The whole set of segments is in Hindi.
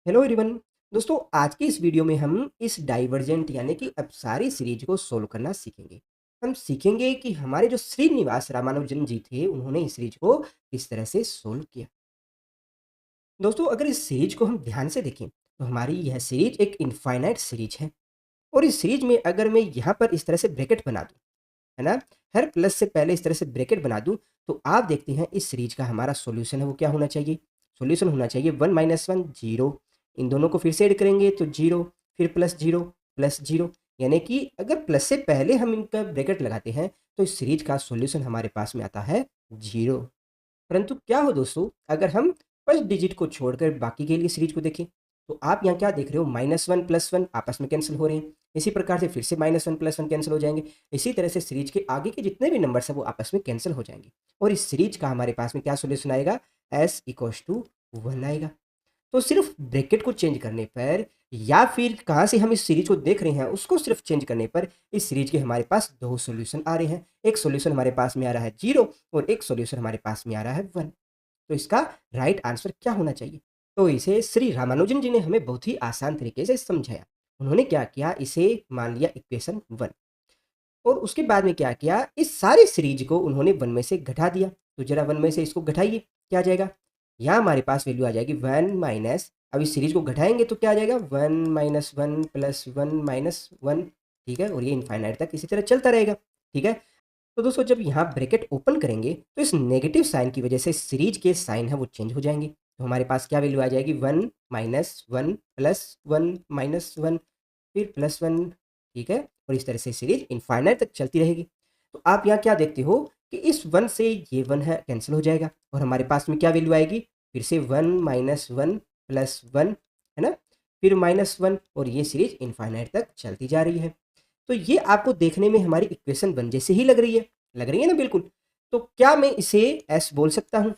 Hello everyone. दोस्तों, आज की इस वीडियो में हम इस डाइवर्जेंट यानी कि अपसारी सीरीज को सोल्व करना सीखेंगे। हम सीखेंगे कि हमारे जो श्रीनिवास रामानुजन जी थे उन्होंने इस सीरीज को किस तरह से सोल्व किया। दोस्तों, अगर इस सीरीज को हम ध्यान से देखें तो हमारी यह सीरीज एक इनफाइनाइट सीरीज है। और इस सीरीज में अगर मैं यहाँ पर इस तरह से ब्रैकेट बना दूँ, है ना, हर प्लस से पहले इस तरह से ब्रैकेट बना दूँ, तो आप देखते हैं इस सीरीज का हमारा सॉल्यूशन है वो क्या होना चाहिए। सॉल्यूशन होना चाहिए 1 - 1 0। इन दोनों को फिर से ऐड करेंगे तो 0, फिर प्लस 0, यानी कि अगर प्लस से पहले हम इनका ब्रैकेट लगाते हैं तो इस सीरीज का सॉल्यूशन हमारे पास में आता है 0। परंतु क्या हो दोस्तों, अगर हम फर्स्ट डिजिट को छोड़कर बाकी के लिए सीरीज को देखें तो आप यहाँ क्या देख रहे हो, -1 + 1 आपस में कैंसिल हो रहे हैं। इसी प्रकार से फिर से -1 + 1 कैंसिल हो जाएंगे। इसी तरह से सीरीज के आगे के जितने भी नंबर्स हैं वो आपस में कैंसिल हो जाएंगे और इस सीरीज का हमारे पास में क्या सोल्यूशन आएगा, s = 1 आएगा। तो सिर्फ ब्रैकेट को चेंज करने पर या फिर कहाँ से हम इस सीरीज को देख रहे हैं उसको सिर्फ चेंज करने पर इस सीरीज के हमारे पास दो सॉल्यूशन आ रहे हैं। एक सॉल्यूशन हमारे पास में आ रहा है 0 और एक सॉल्यूशन हमारे पास में आ रहा है 1। तो इसका राइट आंसर क्या होना चाहिए? तो इसे श्री रामानुजन जी ने हमें बहुत ही आसान तरीके से समझाया। उन्होंने क्या किया, इसे मान लिया इक्वेशन 1 और उसके बाद में क्या किया, इस सारी सीरीज को उन्होंने 1 में से घटा दिया। तो जरा 1 में से इसको घटाइए, क्या आ जाएगा? यहाँ हमारे पास वैल्यू आ जाएगी 1 माइनस, अब इस सीरीज को घटाएंगे तो क्या आ जाएगा 1 - 1 + 1 - 1। ठीक है, और ये इनफाइनाइट तक इसी तरह चलता रहेगा। ठीक है, तो दोस्तों जब यहाँ ब्रैकेट ओपन करेंगे तो इस नेगेटिव साइन की वजह से सीरीज के साइन है वो चेंज हो जाएंगे। तो हमारे पास क्या वैल्यू आ जाएगी 1 - 1 + 1 - 1 फिर +1। ठीक है, और इस तरह से सीरीज इनफाइनाइट तक चलती रहेगी। तो आप यहाँ क्या देखते हो कि इस 1 से ये 1 है कैंसिल हो जाएगा और हमारे पास में क्या वैल्यू आएगी, फिर से 1 - 1 + 1, है ना, फिर -1 और ये सीरीज इनफाइनाइट तक चलती जा रही है। तो ये आपको देखने में हमारी इक्वेशन 1 जैसे ही लग रही है ना बिल्कुल। तो क्या मैं इसे s बोल सकता हूँ?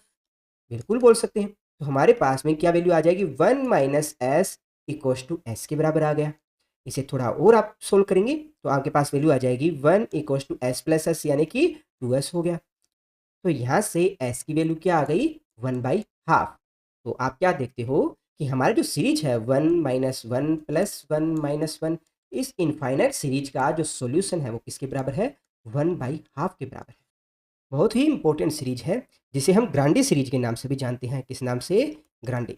बिल्कुल बोल सकते हैं। तो हमारे पास में क्या वैल्यू आ जाएगी 1 - s = s के बराबर आ गया। इसे थोड़ा और आप सोल्व करेंगे तो आपके पास वैल्यू आ जाएगी 1 = s + s यानी कि 2s हो गया। तो यहाँ से s की वैल्यू क्या आ गई 1/2। तो आप क्या देखते हो कि हमारी जो सीरीज है 1 - 1 + 1 - 1, इस इनफाइनाइट सीरीज का जो सॉल्यूशन है वो किसके बराबर है, 1/2 के बराबर है। बहुत ही इंपॉर्टेंट सीरीज है जिसे हम ग्रांडे सीरीज के नाम से भी जानते हैं। किस नाम से? ग्रांडे।